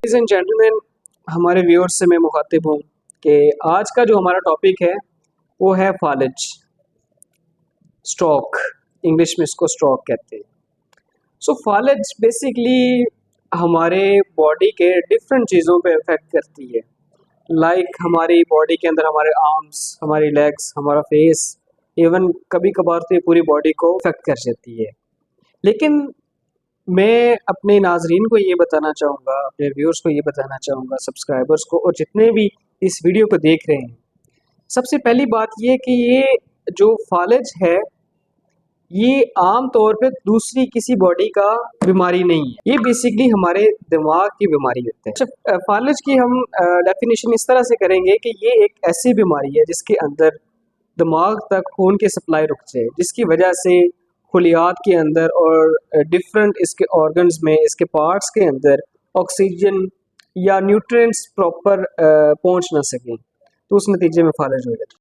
Ladies and gentleman, हमारे viewers से मैं मुखातिब हूँ कि आज का जो हमारा टॉपिक है वो है फालिज, स्ट्रोक। इंग्लिश में इसको स्ट्रोक कहते हैं। सो फालिज बेसिकली हमारे बॉडी के डिफरेंट चीज़ों पे इफेक्ट करती है। लाइक हमारी बॉडी के अंदर हमारे आर्म्स, हमारी लेग्स, हमारा फेस, इवन कभी कभार तो ये पूरी बॉडी को इफेक्ट कर जाती है। लेकिन मैं अपने नाजरीन को ये बताना चाहूँगा, अपने व्यूअर्स को ये बताना चाहूँगा, सब्सक्राइबर्स को और जितने भी इस वीडियो को देख रहे हैं, सबसे पहली बात ये कि ये जो फालिज है ये आम तौर पे दूसरी किसी बॉडी का बीमारी नहीं है। ये बेसिकली हमारे दिमाग की बीमारी होती है। अच्छा, फालिज की हम डेफिनेशन इस तरह से करेंगे कि ये एक ऐसी बीमारी है जिसके अंदर दिमाग तक खून की सप्लाई रुक जाए, जिसकी वजह से खुलियात के अंदर और डिफरेंट इसके ऑर्गन्स में, इसके पार्ट्स के अंदर ऑक्सीजन या न्यूट्रिएंट्स प्रॉपर पहुंच ना सकें, तो उस नतीजे में फालिज हो जाता है।